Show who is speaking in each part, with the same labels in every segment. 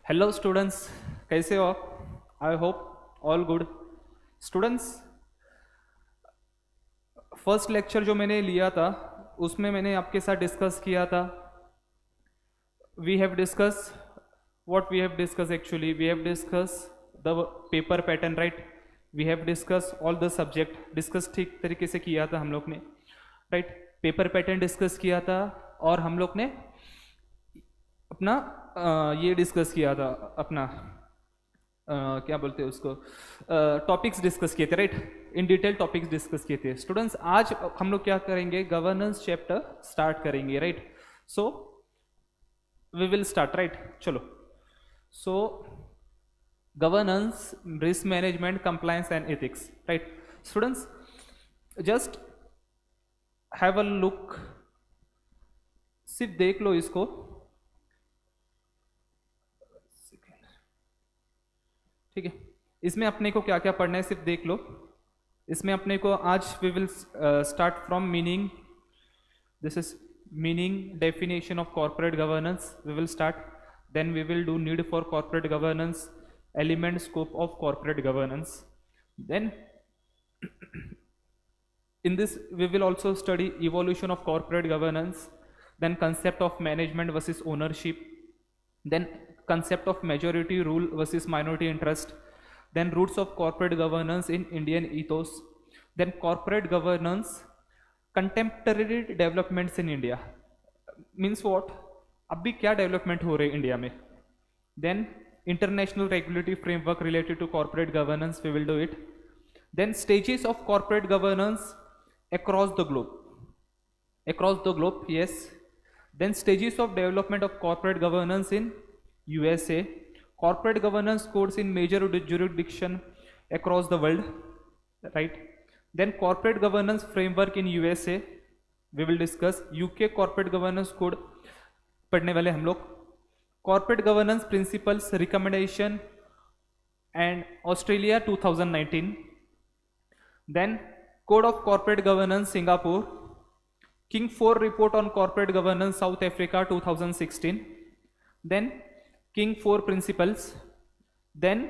Speaker 1: Hello students, कैसे हो आप? I hope all good. Students, first lecture जो मैंने लिया था उसमें मैंने आपके साथ डिस्कस किया था। We have discuss what we have discuss actually we have discuss the paper pattern, right. We have discuss all the subject, discuss ठीक तरीके से किया था हम लोग ने, राइट। पेपर पैटर्न डिस्कस किया था और हम लोग ने अपना ये डिस्कस किया था अपना क्या बोलते हैं उसको, टॉपिक्स डिस्कस किए थे, right. In detail topics discuss किए थे। स्टूडेंट्स, आज हम लोग क्या करेंगे, गवर्नेंस चैप्टर स्टार्ट करेंगे, right. So we will start, right. चलो, so governance, risk management, compliance and ethics, right. Students, just have a look, सिर्फ देख लो इसको। ठीक है, इसमें अपने को क्या क्या पढ़ना है सिर्फ देख लो। इसमें अपने को आज we will start from meaning. This is meaning, definition of corporate governance we will start. Then we will do need for corporate governance, element, scope of corporate governance. Then in this we will also study evolution of corporate governance, then concept of management versus ownership, then concept of majority rule versus minority interest, then roots of corporate governance in Indian ethos, then corporate governance, contemporary developments in India, means what, अभी क्या development हो रहे हैं India में। then international regulatory framework related to corporate governance, we will do it. then stages of corporate governance across the globe, yes. then stages of development of corporate governance in USA, corporate governance codes in major jurisdiction across the world, right. then corporate governance framework in USA we will discuss, UK corporate governance code पढ़ने वाले हम लोग, corporate governance principles recommendation and Australia 2019, then code of corporate governance Singapore, King 4 report on corporate governance South Africa 2016, then King 4 principles, then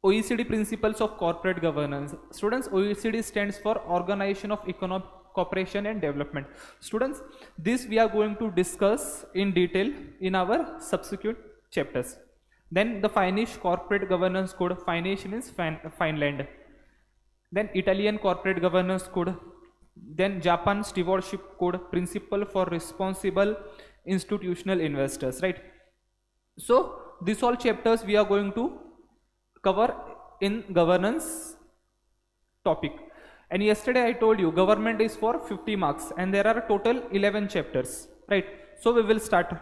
Speaker 1: OECD principles of corporate governance. Students, OECD stands for Organization of Economic Cooperation and Development. Students, this we are going to discuss in detail in our subsequent chapters. Then the Finnish corporate governance code, Finnish means Finland, then Italian corporate governance code, then Japan stewardship code, principle for responsible institutional investors, right. So these all chapters we are going to cover in governance topic. And yesterday I told you government is for 50 marks and there are total 11 chapters, right. So we will start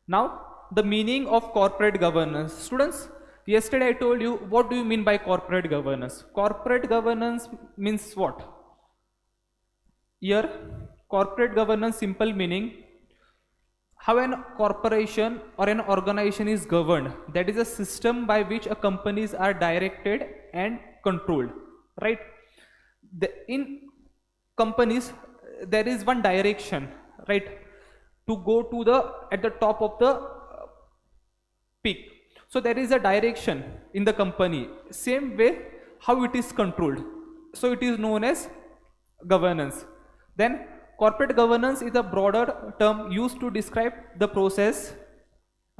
Speaker 1: now the meaning of corporate governance. Students, yesterday I told you what do you mean by corporate governance. Corporate governance means what? Here corporate governance simple meaning, how an corporation or an organization is governed, that is a system by which a companies are directed and controlled, right. In companies there is one direction, right, to go to the at the top of the peak. So there is a direction in the company, same way how it is controlled, so it is known as governance. Then corporate governance is a broader term used to describe the process,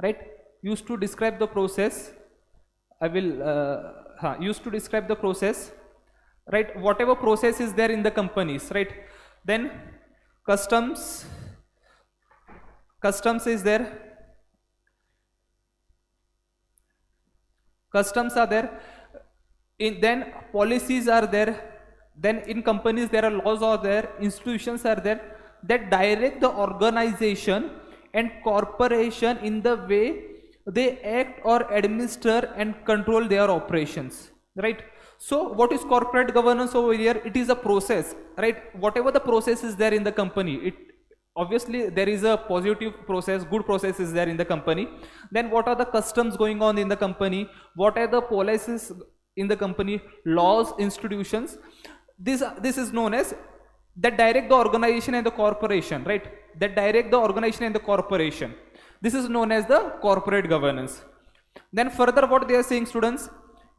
Speaker 1: right, used to describe the process. I will used to describe the process, right, whatever process is there in the companies, right. Then customs is there, customs are there, then policies are there, then in companies there are laws are there, institutions are there that direct the organization and corporation in the way they act or administer and control their operations, right. So what is corporate governance over here? It is a process, right. Whatever the process is there in the company, it obviously there is a positive process, good process is there in the company. Then what are the customs going on in the company, what are the policies in the company, laws, institutions, this is known as that direct the organization and the corporation, right? That direct the organization and the corporation. This is known as the corporate governance. Then further what they are saying, students,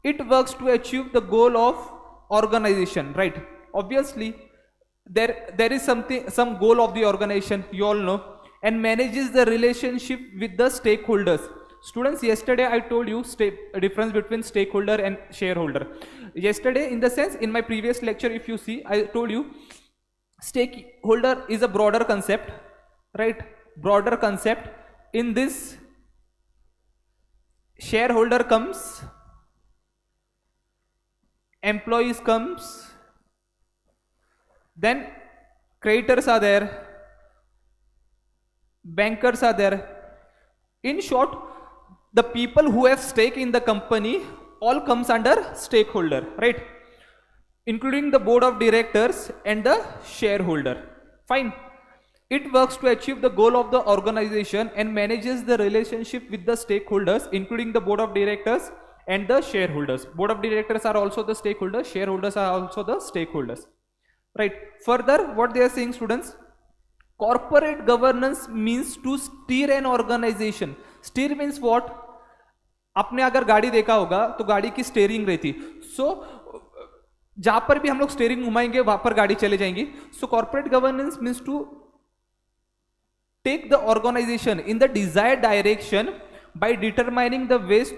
Speaker 1: it works to achieve the goal of organization, right? Obviously, there is some goal of the organization, you all know, and manages the relationship with the stakeholders. Students, yesterday I told you difference between stakeholder and shareholder. Yesterday, in the sense, in my previous lecture, if you see, I told you stakeholder is a broader concept, right? Broader concept. In this, shareholder comes, employees comes, then creditors are there, bankers are there. In short, the people who have stake in the company all comes under stakeholder, right? Including the board of directors and the shareholder. Fine. It works to achieve the goal of the organization and manages the relationship with the stakeholders, including the board of directors and the shareholders. Board of directors are also the stakeholders, shareholders are also the stakeholders, right? Further, what they are saying, students, corporate governance means to steer an organization. Steer means what? आपने अगर गाड़ी देखा होगा तो गाड़ी की steering रहती, सो जहां पर भी हम लोग स्टीयरिंग घुमाएंगे वहां पर गाड़ी चले जाएंगी. So corporate governance means to take the organization in the desired direction by determining the ways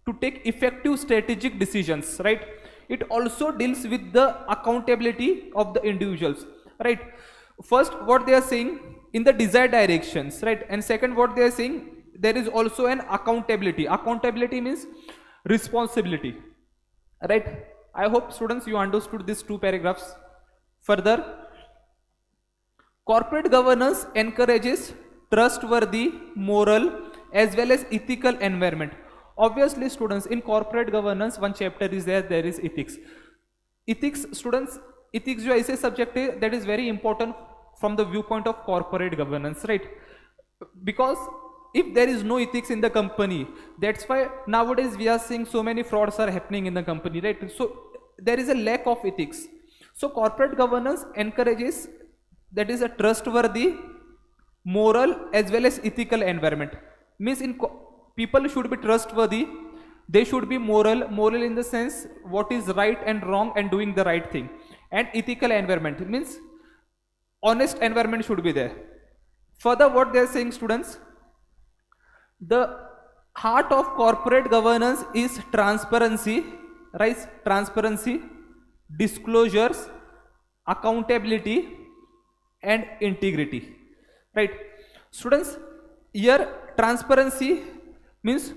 Speaker 1: to take effective strategic decisions, right? It also deals with the accountability of the individuals, right? First, what they are saying, in the desired directions, right? And second, what they are saying, there is also an accountability. Accountability means responsibility, right? I hope, students, you understood these two paragraphs. Further, corporate governance encourages trustworthy, moral, as well as ethical environment. Obviously, students, in corporate governance, one chapter is there is ethics. Ethics, students, ethics जो ऐसे subject है that is very important from the viewpoint of corporate governance, right? Because if there is no ethics in the company, that's why nowadays we are seeing so many frauds are happening in the company, right? So there is a lack of ethics. So corporate governance encourages, that is, a trustworthy, moral, as well as ethical environment. Means people should be trustworthy, they should be moral in the sense what is right and wrong and doing the right thing. And ethical environment means honest environment should be there. Further, what they are saying, students, the heart of corporate governance is transparency, right? Transparency, disclosures, accountability, and integrity, right? Students, here transparency means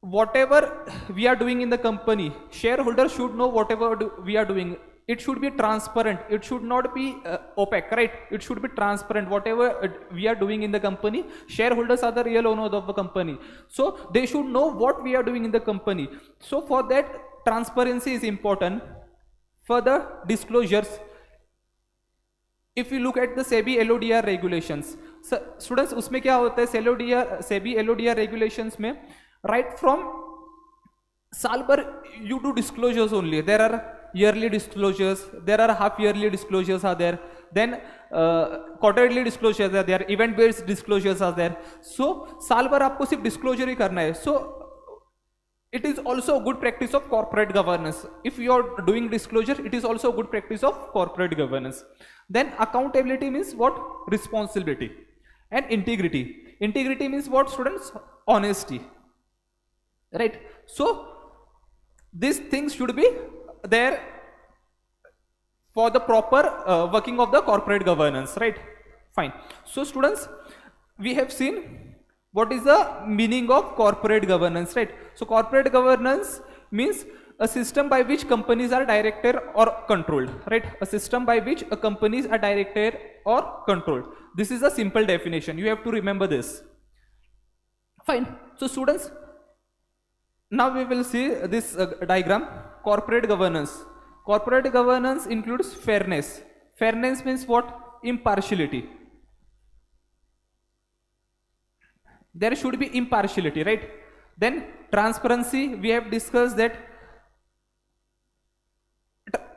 Speaker 1: whatever we are doing in the company, shareholders should know whatever we are doing. It should be transparent, it should not be opaque, right? It should be transparent. Whatever we are doing in the company, shareholders are the real owners of the company, so they should know what we are doing in the company. So for that, transparency is important. Further, disclosures. If you look at the SEBI LODR regulations, so students, उसमें क्या होता है, SEBI LODR regulations में, right from साल भर you do disclosures only. There are yearly disclosures, there are half yearly disclosures are there, then quarterly disclosures are there, event based disclosures are there. So साल भर आपको सिर्फ disclosure ही करना है. So it is also a good practice of corporate governance. If you are doing disclosure, it is also a good practice of corporate governance. Then accountability means what? Responsibility. And integrity. Integrity means what, students? Honesty, right? So these things should be there for the proper working of the corporate governance, right? Fine. So students, we have seen what is the meaning of corporate governance, right? So corporate governance means a system by which companies are directed or controlled, right? A system by which companies are directed or controlled. This is a simple definition. You have to remember this. Fine. So students, now we will see this diagram. Corporate governance. Corporate governance includes fairness. Fairness means what? Impartiality. There should be impartiality, right? Then transparency, we have discussed that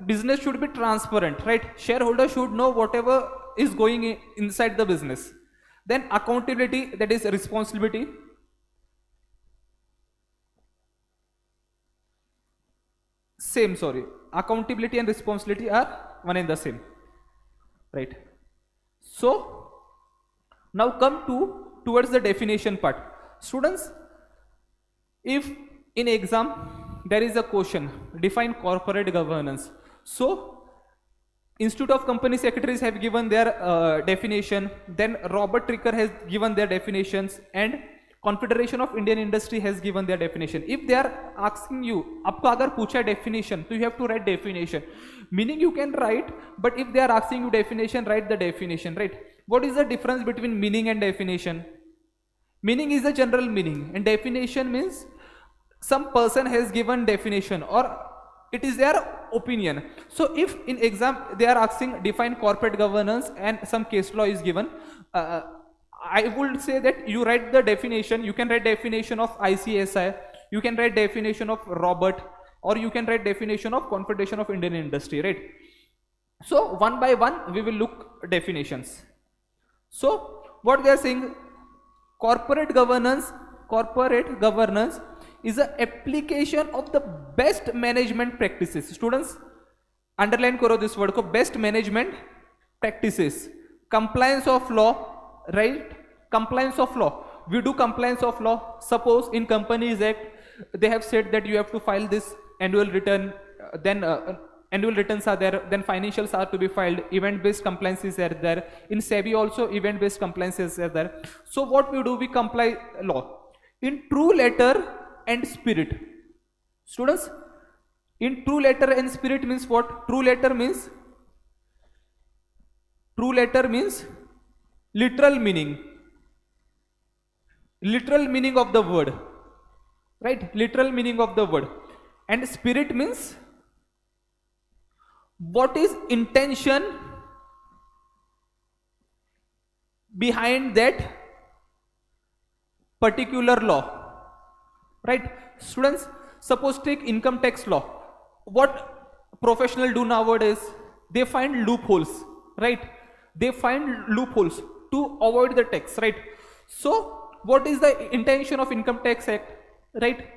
Speaker 1: business should be transparent, right? Shareholder should know whatever is going inside the business. Then accountability, that is responsibility. Same, sorry, accountability and responsibility are one and the same, right? So now come towards the definition part. Students, if in exam there is a question, define corporate governance. So Institute of Company Secretaries have given their definition, then Robert Tricker has given their definitions, and Confederation of Indian Industry has given their definition. If they are asking you, आपको अगर पूछा definition, तो you have to write definition. Meaning you can write, but if they are asking you definition, write the definition, right? What is the difference between meaning and definition? Meaning is the general meaning, and definition means some person has given definition or it is their opinion. So if in exam they are asking define corporate governance and some case law is given, I would say that you write the definition. You can write definition of ICSI, you can write definition of Robert, or you can write definition of Confederation of Indian Industry, right? So one by one we will look definitions. So what they are saying, corporate governance is an application of the best management practices. Students, underline करो this word को, best management practices, compliance of law, right? Compliance of law, we do compliance of law. Suppose in Companies Act they have said that you have to file this annual return, then annual returns are there, then financials are to be filed, event based compliances are there. In SEBI also event based compliances are there. So what we do, we comply law in true letter and spirit. Students, in true letter and spirit means what? True letter means literal meaning of the word, right? Literal meaning of the word. And spirit means what is intention behind that particular law, right? Students, suppose take income tax law. What professional do nowadays? They find loopholes, right? They find loopholes to avoid the tax, right? So what is the intention of Income Tax Act, right?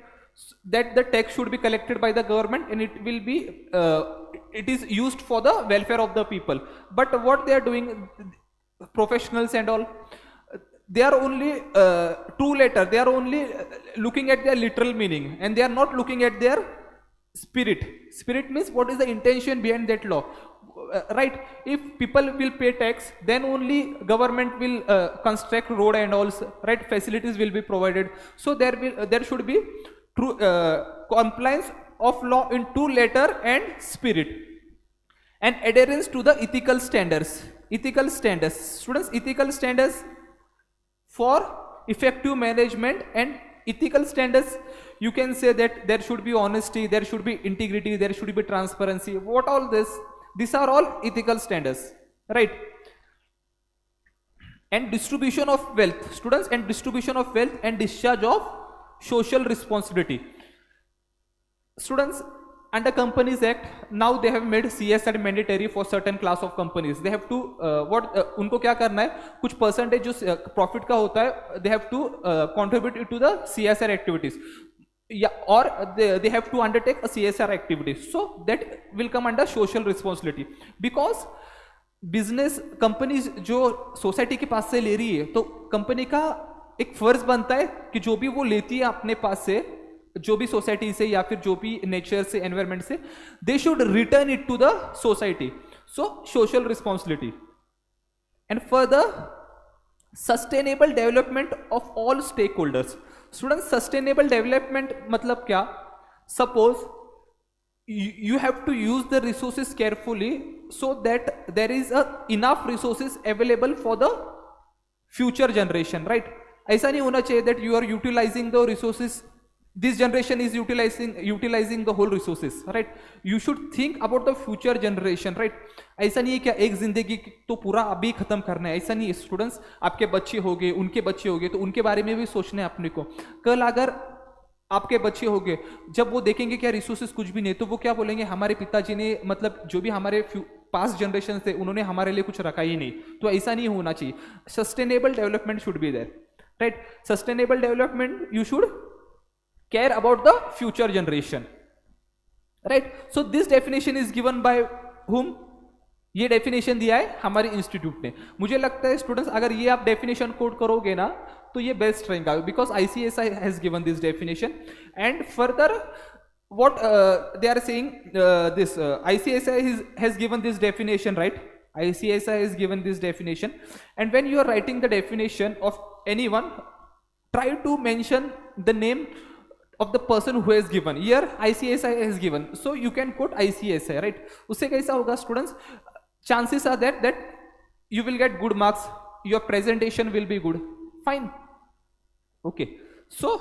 Speaker 1: That the tax should be collected by the government and it will be it is used for the welfare of the people. But what they are doing, professionals and all, they are only true letter, they are only looking at their literal meaning and they are not looking at their spirit. Spirit means what is the intention behind that law, right? If people will pay tax, then only government will construct road and all, right? Facilities will be provided. So there should be true compliance of law in true letter and spirit, and adherence to the ethical standards. Ethical standards, students, ethical standards for effective management. And ethical standards, you can say that there should be honesty, there should be integrity, there should be transparency. What all this? These are all ethical standards, right? And distribution of wealth, students, and distribution of wealth and discharge of social responsibility. Students, under Companies Act, now they have made CSR mandatory for certain class of companies. They have to उनको क्या करना है, कुछ percentage जो profit का होता है, they have to contribute it to the CSR activities. Yeah, or they have to undertake a CSR activity, so that will come under social responsibility. Because business companies जो सोसाइटी के पास से ले रही है, तो कंपनी का एक फर्ज बनता है कि जो भी वो लेती है अपने पास से, जो भी सोसाइटी से या फिर जो भी नेचर से, एनवायरमेंट से, they should return it to the society. So social responsibility. And further sustainable development of all stakeholders. Student, sustainable development मतलब क्या? Suppose you have to use the resources carefully so that there is enough resources available for the future generation, right? ऐसा नहीं होना चाहिए that you are utilizing the resources, this generation is utilizing the whole resources, right? You should think about the future generation, right? ऐसा नहीं है क्या एक जिंदगी तो पूरा अभी खत्म करना है, ऐसा नहीं है. स्टूडेंट्स, आपके बच्चे हो गए, उनके बच्चे हो गए, तो उनके बारे में भी सोचना है अपने को. कल अगर आपके बच्चे हो गए, जब वो देखेंगे क्या रिसोर्सेज कुछ भी नहीं, तो वो क्या बोलेंगे, हमारे पिताजी ने मतलब जो भी हमारे पास्ट जनरेशन थे उन्होंने हमारे लिए कुछ रखा ही नहीं। तो ऐसा नहीं होना चाहिए। Sustainable development should be there, right. Sustainable development, you should care about the future generation, right. So this definition is given by whom? ये डेफिनेशन दिया है हमारे इंस्टीट्यूट ने। मुझे लगता है स्टूडेंट्स अगर ये आप डेफिनेशन कोड करोगे ना तो ये बेस्ट रहेगा, because ICSI has given this definition. And further what they are saying, this ICSI has given this definition, right? ICSI has given this definition, and when you are writing the definition of anyone, try to mention the name of the person who has given. Here ICSI has given, so you can quote ICSI, right? उससे कैसा होगा students, chances are that you will get good marks, your presentation will be good, fine, okay. So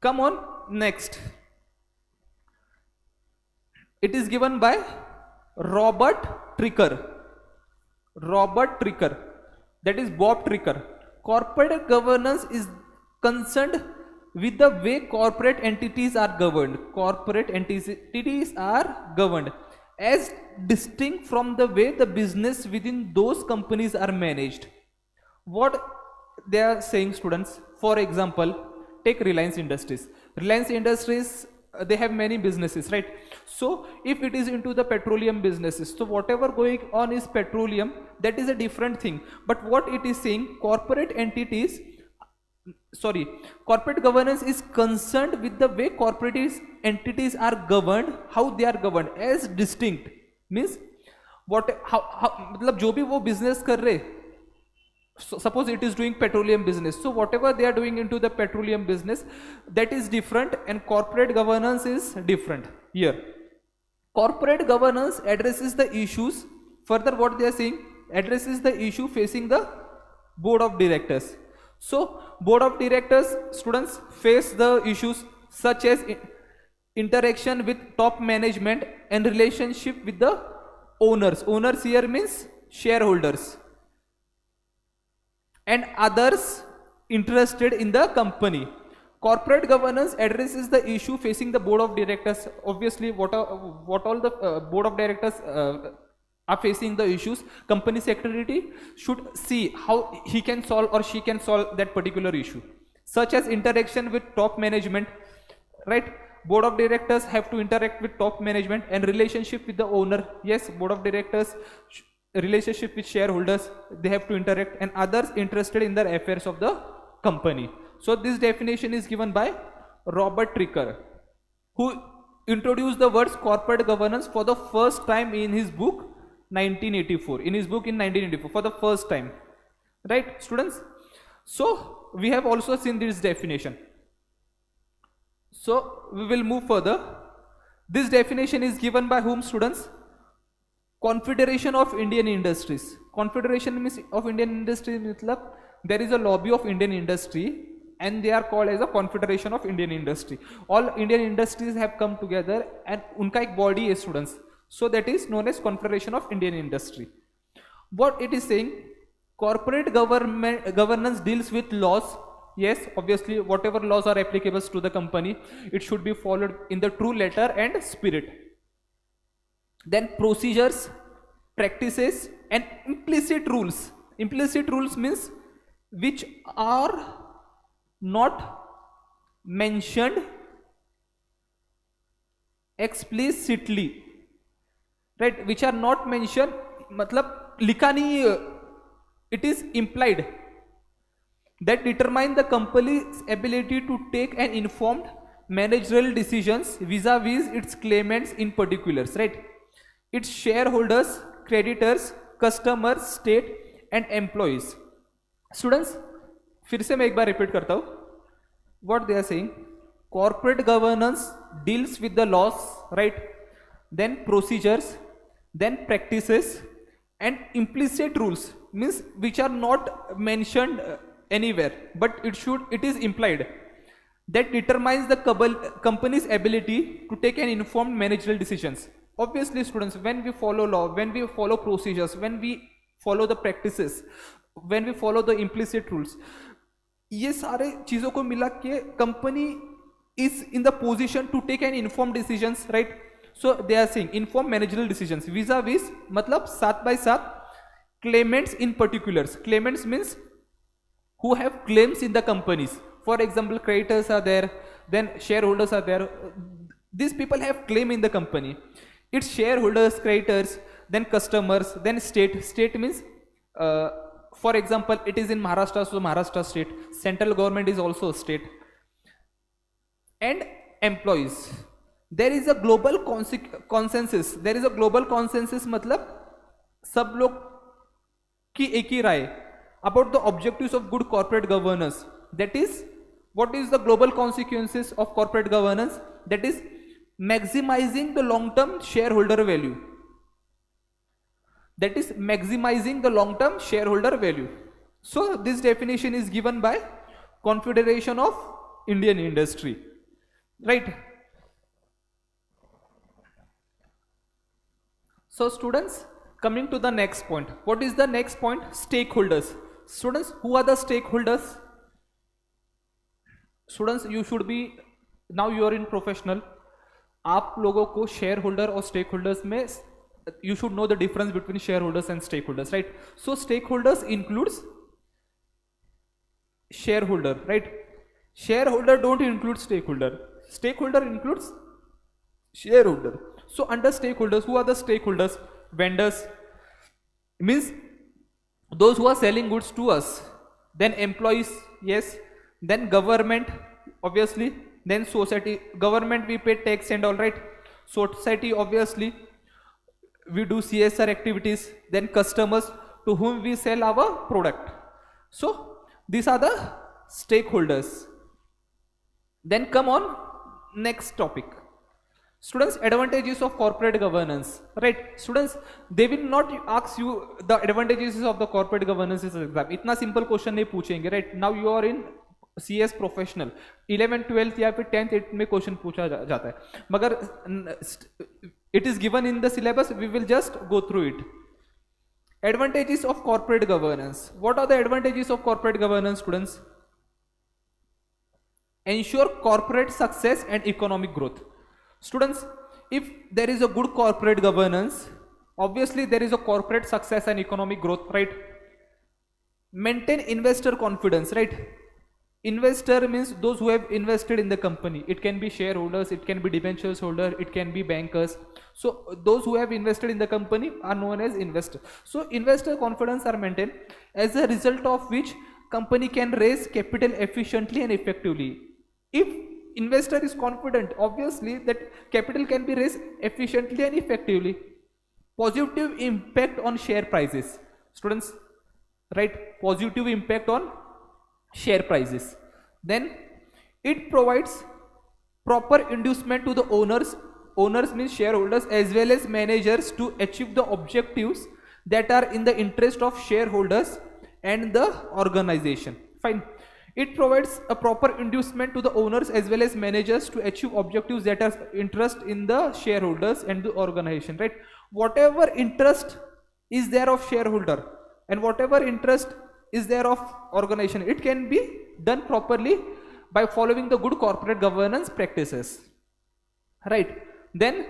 Speaker 1: come on, next. It is given by Robert Tricker. Robert Tricker, that is Bob Tricker. Corporate governance is concerned with the way corporate entities are governed. Corporate entities are governed as distinct from the way the business within those companies are managed. What they are saying, students, for example, take Reliance Industries. Reliance Industries, they have many businesses, right? So if it is into the petroleum businesses, so whatever going on is petroleum, that is a different thing. But what it is saying, corporate governance is concerned with the way corporate entities are governed, how they are governed as distinct, means what, how मतलब जो भी वो business कर रहे, so suppose it is doing petroleum business, so whatever they are doing into the petroleum business, that is different, and corporate governance is different. Here corporate governance addresses the issues, further what they are saying, addresses the issue facing the board of directors. So board of directors, students, face the issues such as interaction with top management and relationship with the owners. Owners here means shareholders and others interested in the company. Corporate governance addresses the issue facing the board of directors. Obviously what all the board of directors are facing the issues, company secretary should see how he can solve or she can solve that particular issue, such as interaction with top management, right? Board of directors have to interact with top management, and relationship with the owner, yes, board of directors relationship with shareholders, they have to interact, and others interested in the affairs of the company. So this definition is given by Robert Tricker, who introduced the words corporate governance for the first time in his book 1984, in his book in 1984 for the first time, right students? So we have also seen this definition, so we will move further. This definition is given by whom, students? Confederation of Indian Industries. Confederation means of Indian Industries, matlab there is a lobby of Indian industry and they are called as a Confederation of Indian Industry. All Indian industries have come together and unka ek body is, students, so that is known as Confederation of Indian Industry. What it is saying, corporate governance deals with laws. Yes, obviously whatever laws are applicable to the company, it should be followed in the true letter and spirit. Then procedures, practices, and implicit rules. Implicit rules means which are not mentioned explicitly, right? Which are not mentioned, matlab likha nahi, it is implied, that determine the company's ability to take an informed managerial decisions vis-a-vis its claimants in particulars, right? Its shareholders, creditors, customers, state and employees. Students, फिर से मैं एक बार repeat करता हूँ. What they are saying, corporate governance deals with the laws, right? Then procedures, then practices, and implicit rules, means which are not mentioned anywhere, but it is implied, that determines the company's ability to take an informed managerial decisions. Obviously students, when we follow law, when we follow procedures, when we follow the practices, when we follow the implicit rules, ये सारे चीजों को मिला के company is in the position to take an informed decisions, right? So they are saying informed managerial decisions vis-a-vis matlab साथ by साथ claimants in particulars. Claimants means who have claims in the companies. For example, creditors are there, then shareholders are there. These people have claim in the company. It's shareholders, creditors, then customers, then state. State means, for example, it is in Maharashtra, so Maharashtra state. Central government is also a state. And employees. There is a global consensus. There is a global consensus मतलब सब लोग की एक ही राय about the objectives of good corporate governance. That is, what is the global consequences of corporate governance? That is maximizing the long-term shareholder value. That is maximizing the long-term shareholder value. So this definition is given by Confederation of Indian Industry, right? So students, coming to the next point. What is the next point? Stakeholders. Students, who are the stakeholders? Students, you should be, now you are in professional. आप लोगों को shareholder और stakeholders में, you should know the difference between shareholders and stakeholders, right? So stakeholders includes shareholder, right? Shareholder don't include stakeholder. Stakeholder includes shareholder. So under stakeholders, who are the stakeholders? Vendors means those who are selling goods to us. Then employees, yes. Then government, obviously. Then society. Government, we pay tax and all, right? Society, obviously, we do CSR activities. Then customers, to whom we sell our product. So these are the stakeholders. Then come on, next topic. Students, advantages of corporate governance, right? Students, they will not ask you the advantages of the corporate governance is exam. इतना simple question नहीं पूछेंगे, right? Now you are in CS professional, 11th 12th या फिर 10th 8th में question पूछा जाता है, मगर it is given in the syllabus, we will just go through it. Advantages of corporate governance. What are the advantages of corporate governance, students? Ensure corporate success and economic growth. Students, if there is a good corporate governance, obviously there is a corporate success and economic growth, right? Maintain investor confidence, right? Investor means those who have invested in the company. It can be shareholders, it can be debentures holder, it can be bankers. So those who have invested in the company are known as investor. So investor confidence are maintained, as a result of which company can raise capital efficiently and effectively. If investor is confident, obviously that capital can be raised efficiently and effectively. Positive impact on share prices. Students, right? Positive impact on share prices. Then it provides proper inducement to the owners. Owners means shareholders as well as managers to achieve the objectives that are in the interest of shareholders and the organization. Fine. It provides a proper inducement to the owners as well as managers to achieve objectives that are interest in the shareholders and the organization, right? Whatever interest is there of shareholder and whatever interest is there of organization, it can be done properly by following the good corporate governance practices, right? Then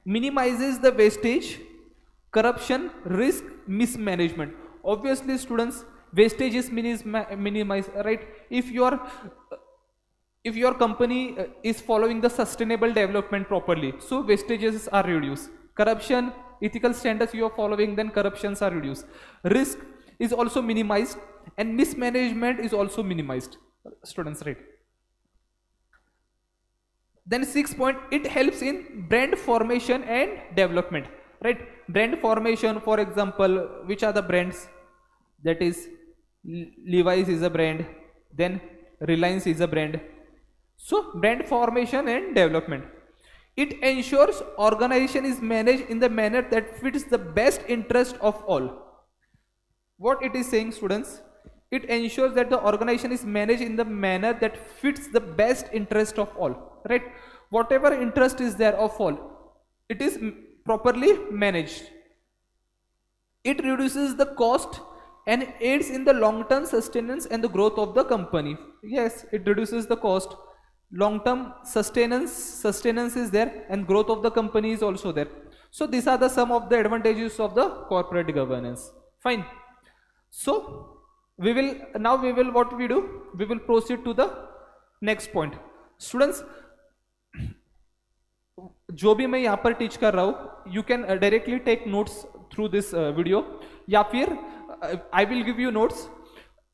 Speaker 1: minimizes the wastage, corruption, risk, mismanagement. Obviously students, wastage is minimized, right? If your company is following the sustainable development properly, so wastages are reduced. Corruption, ethical standards you are following, then corruptions are reduced. Risk is also minimized and mismanagement is also minimized, students, right? Then 6th point, it helps in brand formation and development, right? Brand formation, for example, which are the brands? That is Levi's is a brand, then Reliance is a brand. So brand formation and development. It ensures organization is managed in the manner that fits the best interest of all. What it is saying, students? It ensures that the organization is managed in the manner that fits the best interest of all, right? Whatever interest is there of all, it is properly managed. It reduces the cost and aids in the long-term sustenance and the growth of the company. Yes, it reduces the cost long term sustenance is there, and growth of the company is also there. So these are the some of the advantages of the corporate governance. Fine. So we will what we do, we will proceed to the next point. Students, जो भी मैं यहाँ पर teach कर रहा हूँ, you can directly take notes through this video, या फिर I will give you notes,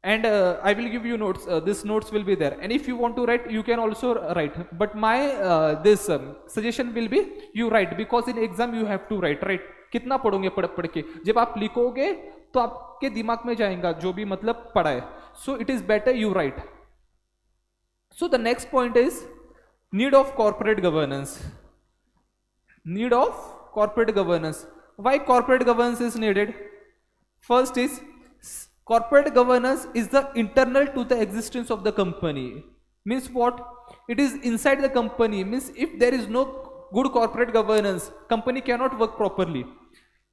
Speaker 1: and I will give you notes. This notes will be there, and if you want to write, you can also write. But my this suggestion will be you write, because in exam you have to write. Right? कितना पढ़ोगे पढ़ पढ़ के, जब आप लिखोगे तो आपके दिमाग में जाएगा जो भी मतलब पढ़ा है. So it is better you write. So the next point is need of corporate governance. Need of corporate governance. Why corporate governance is needed? First is corporate governance is the internal to the existence of the company. Means what? It is inside the company. Means if there is no good corporate governance, company cannot work properly.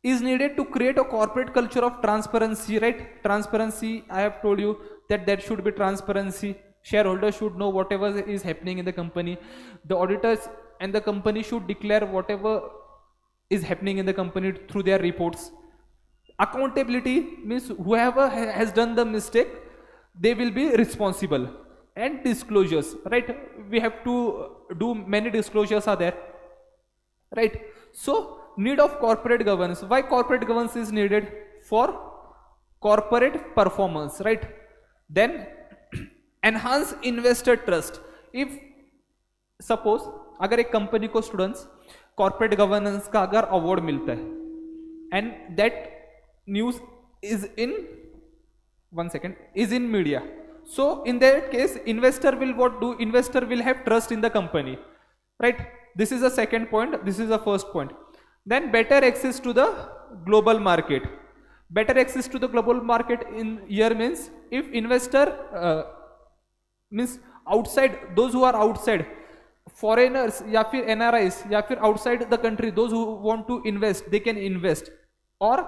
Speaker 1: Is needed to create a corporate culture of transparency, right? Transparency, I have told you that there should be transparency. Shareholders should know whatever is happening in the company. The auditors and the company should declare whatever is happening in the company through their reports. Accountability means whoever has done the mistake, they will be responsible. And disclosures, right? We have to do many disclosures are there, right? So need of corporate governance. Why corporate governance is needed? For corporate performance, right? Then enhance investor trust. If suppose अगर एक company को students corporate governance का अगर award मिलता है, and that news is in media, so in that case investor will what do? Investor will have trust in the company, right? This is the second point. This is the first point. Then better access to the global market. Better access to the global market in here means if investor means outside, those who are outside, foreigners या फिर NRIs या फिर outside the country, those who want to invest, they can invest. और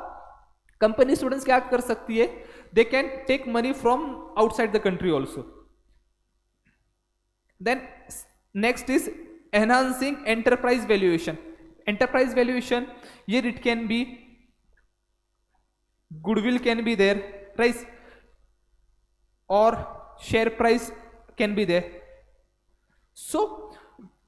Speaker 1: company students क्या कर सकती है? They can take money from outside the country also. Then next is enhancing enterprise valuation. Enterprise valuation, here it can be goodwill can be there, right? Or share price can be there. So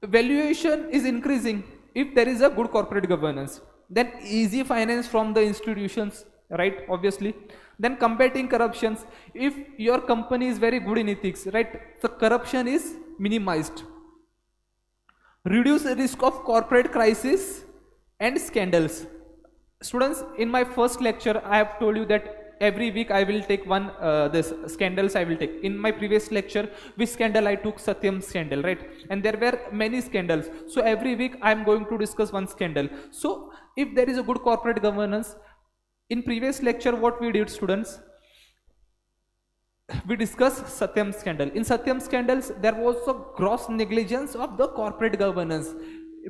Speaker 1: valuation is increasing if there is a good corporate governance. Then easy finance from the institutions, right? Obviously. Then combating corruptions. If your company is very good in ethics, right? So corruption is minimized. Reduce the risk of corporate crisis and scandals. Students, in my first lecture, I have told you that every week I will take one this scandals I will take. In my previous lecture, which scandal I took? Satyam scandal, right? And there were many scandals. So every week I am going to discuss one scandal. So if there is a good corporate governance, in previous lecture what we did, students, we discussed Satyam scandal. In Satyam scandals, there was a gross negligence of the corporate governance.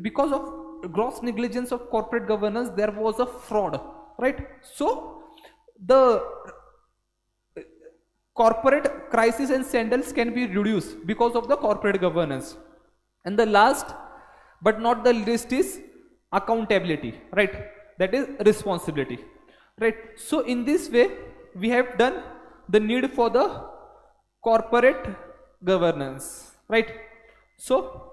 Speaker 1: Because of gross negligence of corporate governance, there was a fraud, right? So the corporate crisis and scandals can be reduced because of the corporate governance. And the last but not the least is accountability, right? That is responsibility, right? So in this way we have done the need for the corporate governance, right? So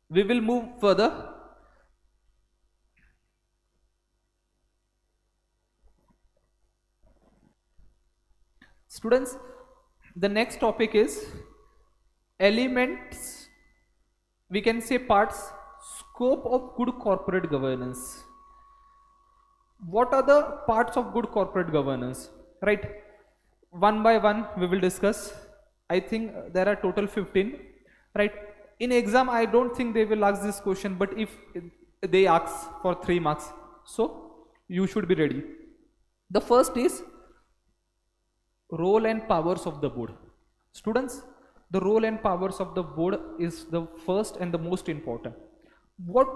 Speaker 1: we will move further. Students, the next topic is elements, we can say parts, scope of good corporate governance. What are the parts of good corporate governance, right? One by one we will discuss. I think there are total 15, right? In exam I don't think they will ask this question, but if they ask for 3 marks, so you should be ready. The first is role and powers of the board. Students, the role and powers of the board is the first and the most important. What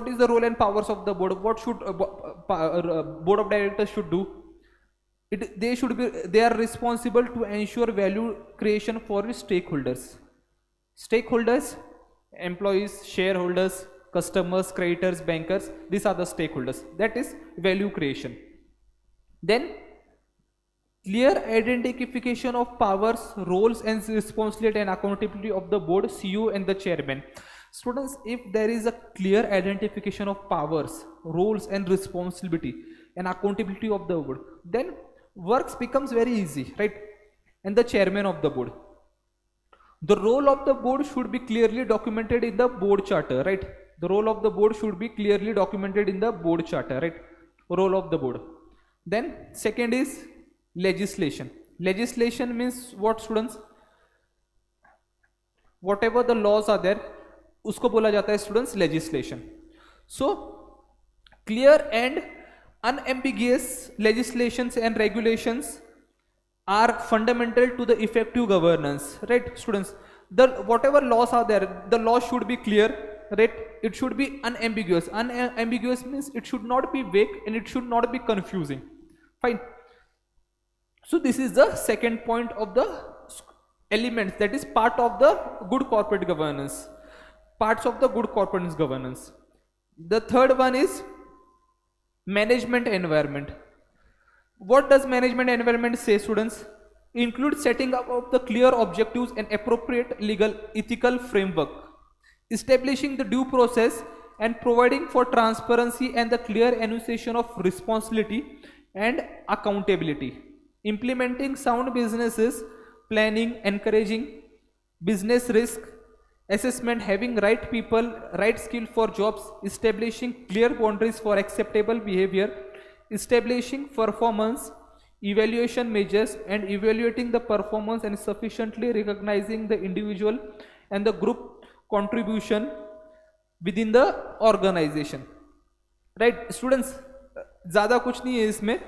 Speaker 1: is the role and powers of the board? What should board of directors should do? they are responsible to ensure value creation for stakeholders, employees, shareholders, customers, creditors, bankers. These are the stakeholders. That is value creation. Then clear identification of powers, roles and responsibility and accountability of the board, CEO and the chairman. Students, if there is a clear identification of powers, roles and responsibility and accountability of the board, then works becomes very easy, right? And the chairman of the board, the role of the board should be clearly documented in the board charter, right? The role of the board should be clearly documented in the board charter, right? Role of the board. Then second is legislation. Legislation means what, students? Whatever the laws are there, usko bola jata hai, students, legislation. So clear and unambiguous legislations and regulations are fundamental to the effective governance, right, students? The whatever laws are there, the law should be clear, right? It should be unambiguous. Unambiguous means it should not be vague and it should not be confusing. Fine. So this is the second point of the elements, that is part of the good corporate governance, parts of the good corporate governance. The third one is management environment. What does management environment say, students? Include setting up of the clear objectives and appropriate legal ethical framework, establishing the due process and providing for transparency and the clear enunciation of responsibility and accountability, implementing sound businesses planning, encouraging business risk assessment, having right people, right skill for jobs, establishing clear boundaries for acceptable behavior, establishing performance evaluation measures and evaluating the performance and sufficiently recognizing the individual and the group contribution within the organization, right? Students, ज़्यादा कुछ नहीं है इसमें.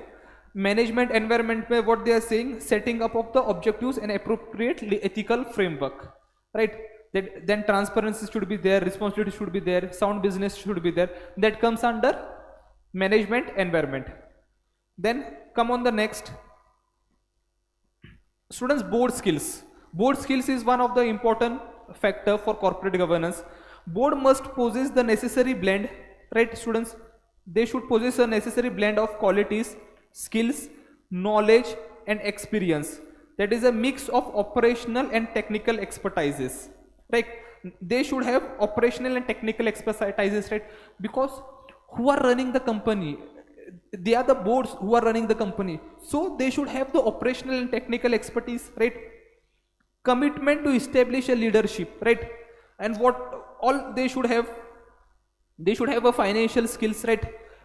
Speaker 1: Management environment में what they are saying, setting up of the objectives and appropriate ethical framework, right? Then transparency should be there, responsibility should be there, sound business should be there. That comes under management environment. Then come on the next, students, board skills. Board skills is one of the important factor for corporate governance. Board must possess the necessary blend, right, students? They should possess a necessary blend of qualities, skills, knowledge and experience. That is a mix of operational and technical expertises, right? They should have operational and technical expertises, right? Because who are running the company? They are the boards who are running the company, so they should have the operational and technical expertise, right? Commitment to establish a leadership, right? And what all they should have? They should have a financial skills, right?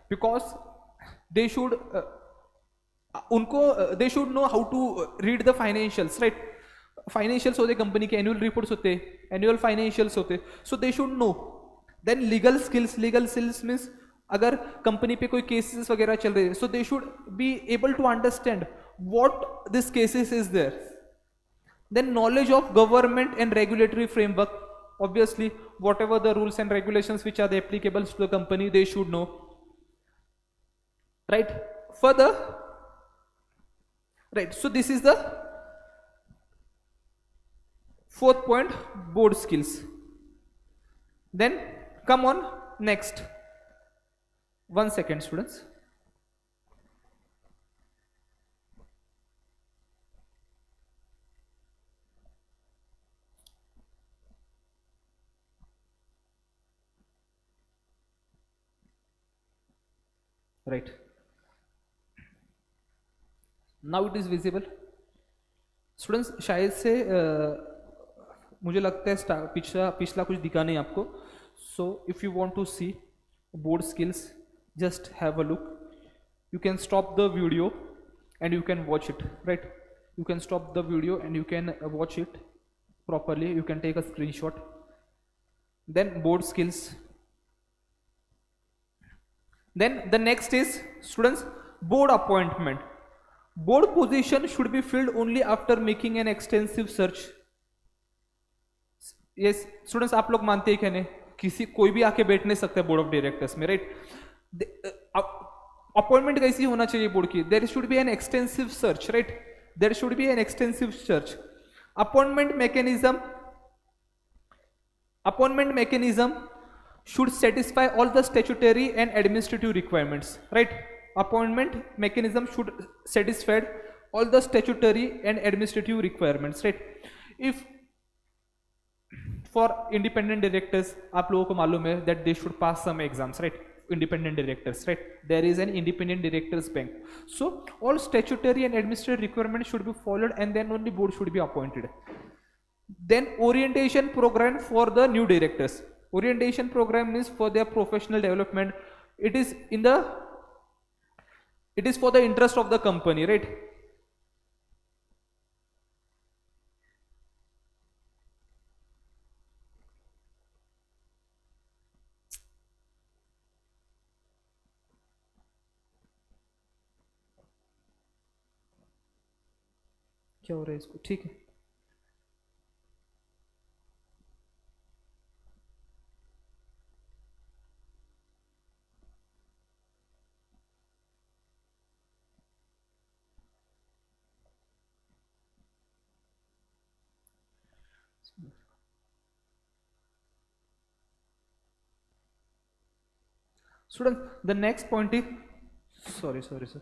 Speaker 1: Because they should they should know how to read the financials, right? Financials होते company के, annual reports होते, annual financials होते, so they should know. Then legal skills. Legal skills means अगर company पे कोई cases वगैरह चल रहे हैं, so they should be able to understand what this cases is there. Then knowledge of government and regulatory framework. Obviously, whatever the rules and regulations which are the applicable to the company, they should know, right? Further, right, so this is the fourth point, board skills. Then come on next. 1 second, students. Right, now it is visible, students. शायद से मुझे लगता है पिछला कुछ दिखा नहीं आपको. So if you want to see board skills, just have a look. You can stop the video and you can watch it, right? You can stop the video and you can watch it properly. You can take a screenshot. Then board skills. Then the next is, students, board appointment. Board position should be filled only after making an extensive search. Yes, students, आप लोग मानते हैं क्या नहीं, किसी कोई भी आके बैठ नहीं सकता बोर्ड ऑफ डायरेक्टर्स में, राइट? अपॉइंटमेंट कैसी होना चाहिए बोर्ड की? There should be an extensive search, right? There should be an extensive search. Appointment mechanism, appointment mechanism should satisfy all the statutory and administrative requirements, right? Appointment mechanism should satisfy all the statutory and administrative requirements, right? If for independent directors, आप लोगों को मालूम है that they should pass some exams, right? Independent directors, right? There is an independent directors bank, so all statutory and administrative requirements should be followed, and then only board should be appointed. Then orientation program for the new directors. Orientation program is for their professional development. It is for the interest of the company, right? क्या हो रहा है इसको? ठीक है. Students, the next point is, sorry sir.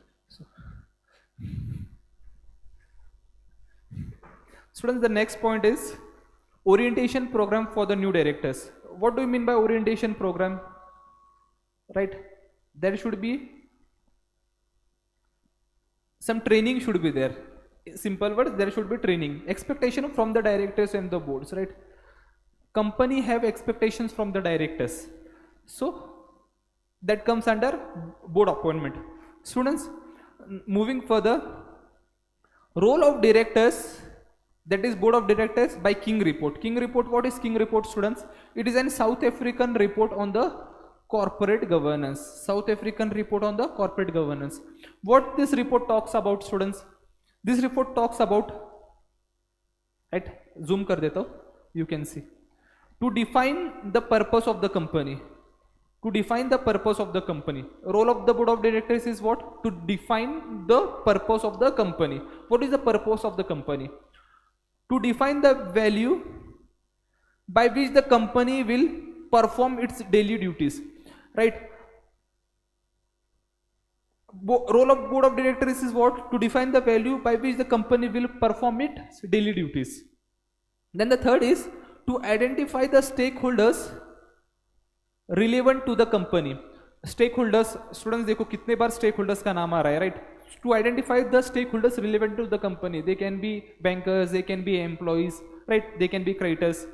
Speaker 1: Students, the next point is orientation program for the new directors. What do you mean by orientation program? Right? There should be some training should be there. Simple words, there should be training. Expectation from the directors and the boards, right? Company have expectations from the directors. So that comes under board appointment. Students, moving further, role of directors, that is board of directors by King report. King report, what is King report, students? It is an South African report on the corporate governance. South African report on the corporate governance. What this report talks about, students? This report talks about, right, zoom kar deta hu, you can see, to define the purpose of the company. To define the purpose of the company. Role of the board of directors is what? To define the purpose of the company. What is the purpose of the company? To define the value by which the company will perform its daily duties, right? Role of board of directors is what? To define the value by which the company will perform its daily duties. Then the third is to identify the stakeholders relevant to the company. Stakeholders, students देखो कितने बार stakeholders का नाम आ रहा है, right? To identify the stakeholders relevant to the company. They can be bankers, they can be employees, right? They can be creditors.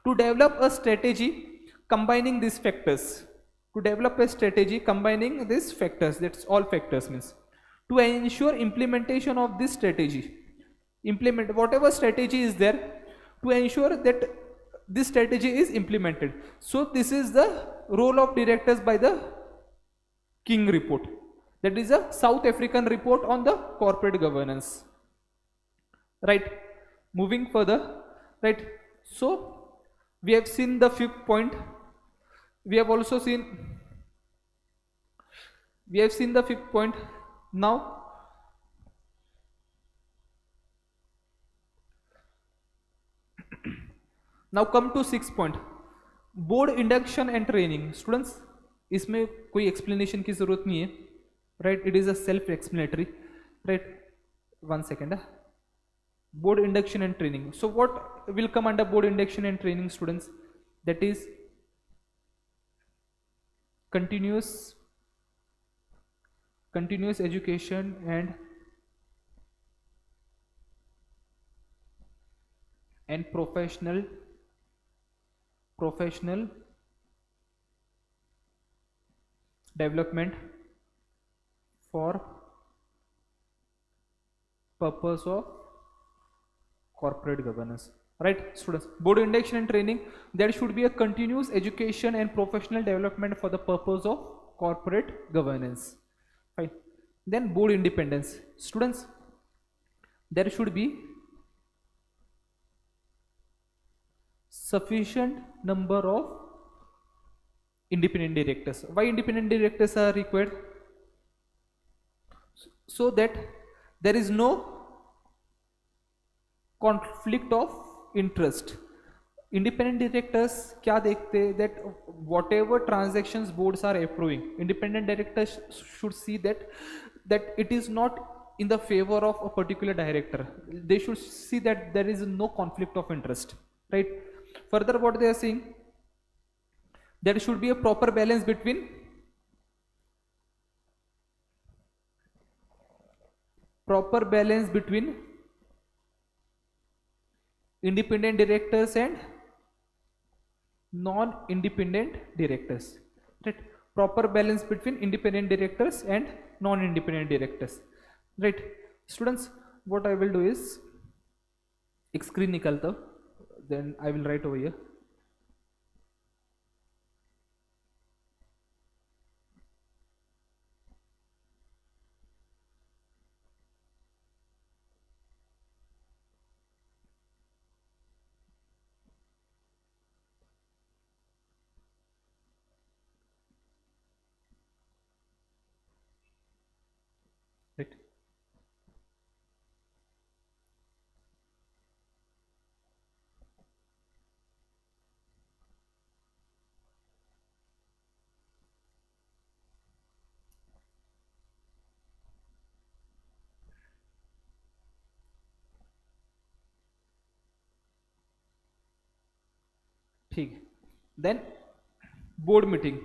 Speaker 1: To develop a strategy combining these factors. To develop a strategy combining these factors, that's all factors means. To ensure implementation of this strategy. Implement whatever strategy is there, to ensure that this strategy is implemented. So this is the role of directors by the King report. That is a South African report on the corporate governance, right? Moving further, right? So we have seen the fifth point. We have seen the fifth point. Now come to sixth point, board induction and training. Students, इसमें कोई explanation की जरूरत नहीं है, right? It is a self-explanatory, right? One second. Board induction and training. So what will come under board induction and training, students? That is continuous education and professional development for purpose of corporate governance, right? Students, board induction and training, there should be a continuous education and professional development for the purpose of corporate governance, fine. Then board independence. Students, there should be sufficient number of independent directors. Why independent directors are required? so that there is no conflict of interest. Independent directors क्या देखते हैं, that whatever transactions boards are approving, independent directors should see that it is not in the favor of a particular director. They should see that there is no conflict of interest, right? Further, what they are saying, there should be a proper balance between independent directors and non-independent directors, right? Proper balance between independent directors and non-independent directors, right? Students, what I will do is, एक screen निकालता हूँ, then I will write over here. Right. ठीक है. Then board meeting.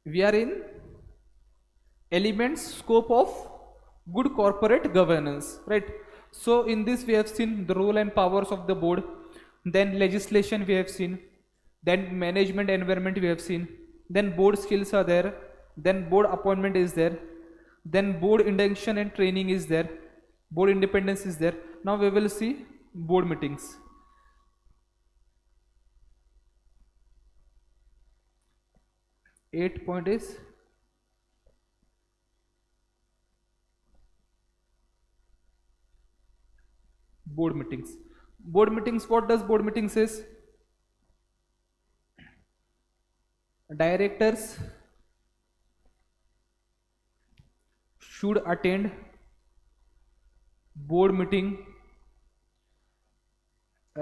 Speaker 1: We are in elements scope of good corporate governance, right? So in this we have seen the role and powers of the board, then legislation we have seen, then management environment we have seen, then board skills are there, then board appointment is there, then board induction and training is there, board independence is there. Now we will see board meetings. Eighth point is board meetings. Board meetings, what does board meetings is? Directors should attend board meeting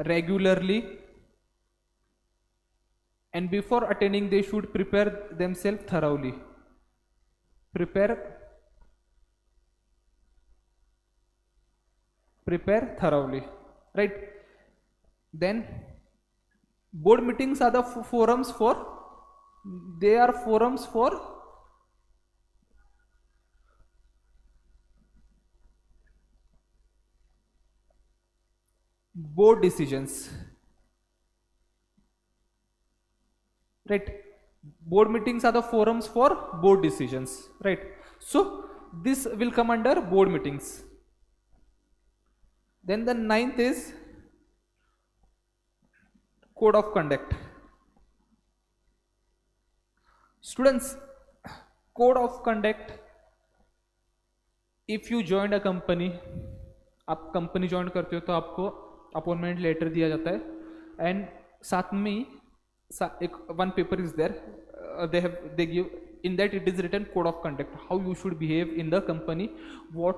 Speaker 1: regularly, and before attending they should prepare themselves thoroughly. Prepare thoroughly, right? Then board meetings are the forums for, they are forums for board decisions, right? Board meetings are the forums for board decisions, right? So this will come under board meetings. Then the ninth is code of conduct. Students, code of conduct, if you joined a company, आप company join करते हो तो आपको appointment letter दिया जाता है, and साथ में एक one paper is there, they give, in that it is written code of conduct, how you should behave in the company, what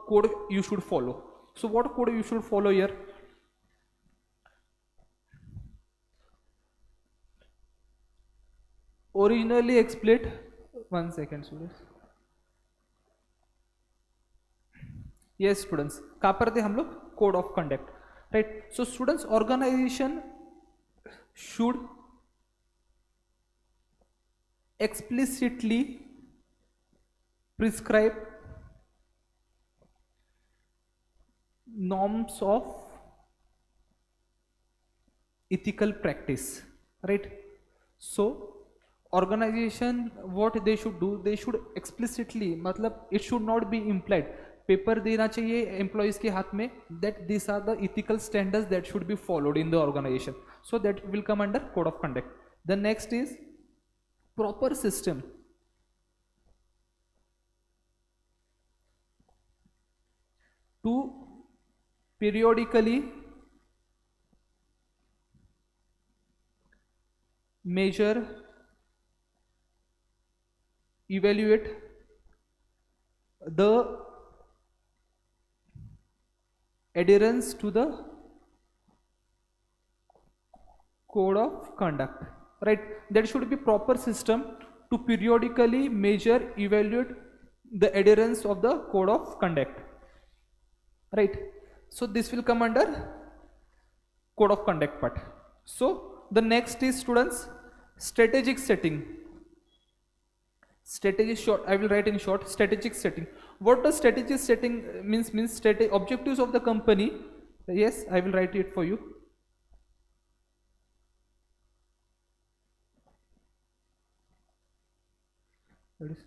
Speaker 1: code you should follow. So what code you should follow here? Originally explained, one second students. Yes students, कहाँ पर थे हम लोग? Code of conduct, right? So students, organization should explicitly prescribe norms of ethical practice, right? So organization, what they should do, they should explicitly, मतलब it should not be implied, paper देना चाहिए employees के हाथ में, that these are the ethical standards that should be followed in the organization. So that will come under code of conduct. The next is proper system to periodically measure evaluate the adherence to the code of conduct, right? There should be proper system to periodically measure, evaluate the adherence of the code of conduct, right? So this will come under code of conduct part. So the next is, students, strategic setting. Strategy short, I will write in short, strategic setting. What does strategic setting means objectives of the company. Yes, I will write it for you. That is,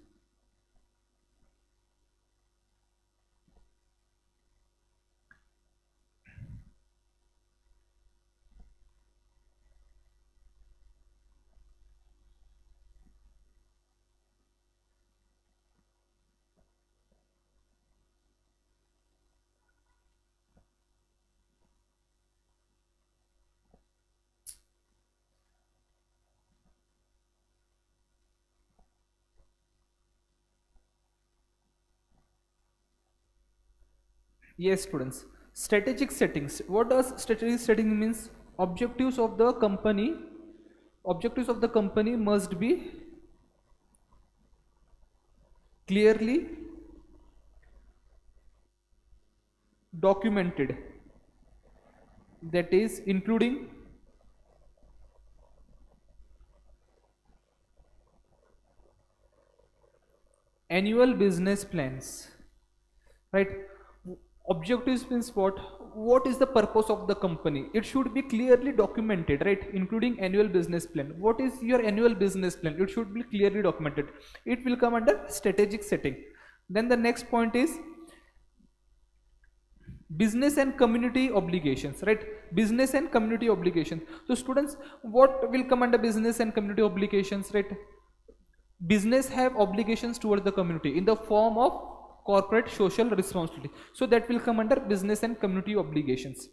Speaker 1: yes, students, strategic settings. What does strategic setting means? Objectives of the company, objectives of the company must be clearly documented, that is including annual business plans, right? Objectives means what is the purpose of the company? It should be clearly documented, right? Including annual business plan. What is your annual business plan? It should be clearly documented. It will come under strategic setting. Then the next point is business and community obligations, right? Business and community obligations. So students, what will come under business and community obligations, right? Business have obligations towards the community in the form of corporate social responsibility, so that will come under business and community obligations.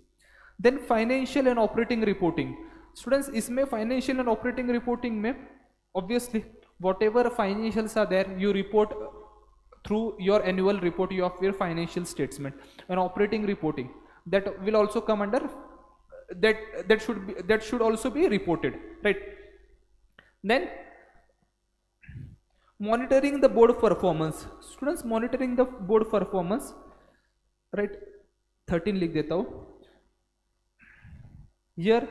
Speaker 1: Then financial and operating reporting. Students, इसमें financial and operating reporting में obviously whatever financials are there, you report through your annual report of your financial statement. And operating reporting, that will also come under that should also be reported, right? Then monitoring the board performance. Students, monitoring the board performance, right? 13 लिख देता हूं here.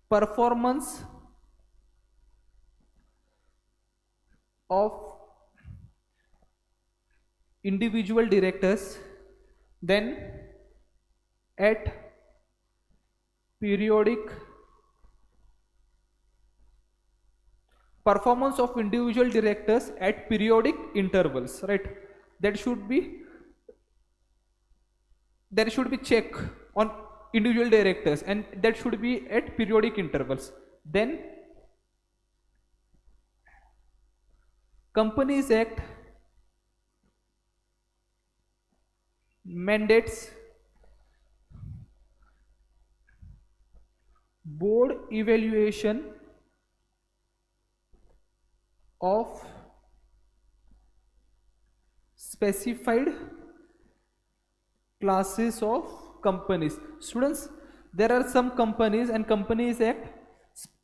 Speaker 1: Performance of individual directors, then at periodic performance of individual directors at periodic intervals, right? That should be, there should be check on individual directors, and that should be at periodic intervals. Then Companies Act mandates board evaluation of specified classes of companies. Students, there are some companies, and Companies Act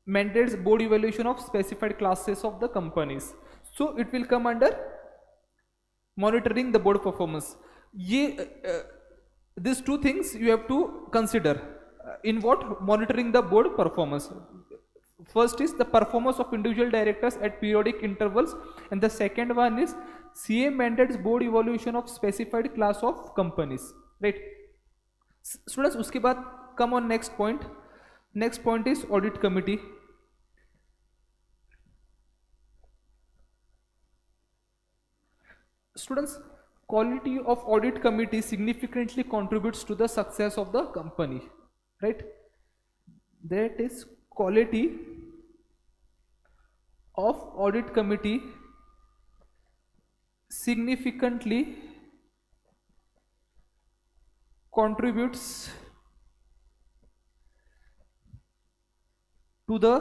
Speaker 1: mandates board evaluation of specified classes of the companies. So it will come under monitoring the board performance. These two things you have to consider in what monitoring the board performance. First is the performance of individual directors at periodic intervals, and the second one is CA mandates board evaluation of specified class of companies, right? Students, उसके बाद come on next point. Next point is audit committee. Students, quality of audit committee significantly contributes to the success of the company, right? That is, quality of audit committee significantly contributes to the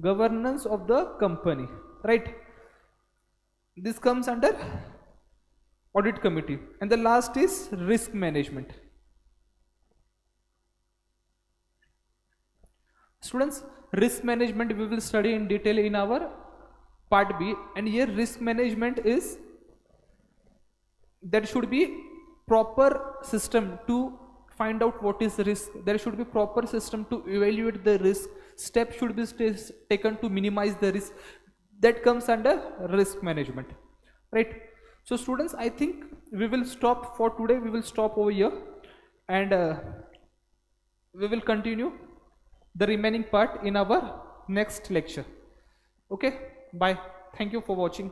Speaker 1: governance of the company, right? This comes under audit committee. And the last is risk management. Students, risk management we will study in detail in our part B, and here risk management is, there should be proper system to find out what is risk. There should be proper system to evaluate the risk. Steps should be taken to minimize the risk. That comes under risk management, right? So students, I think we will stop for today. We will stop over here, and we will continue the remaining part in our next lecture. Okay, bye. Thank you for watching.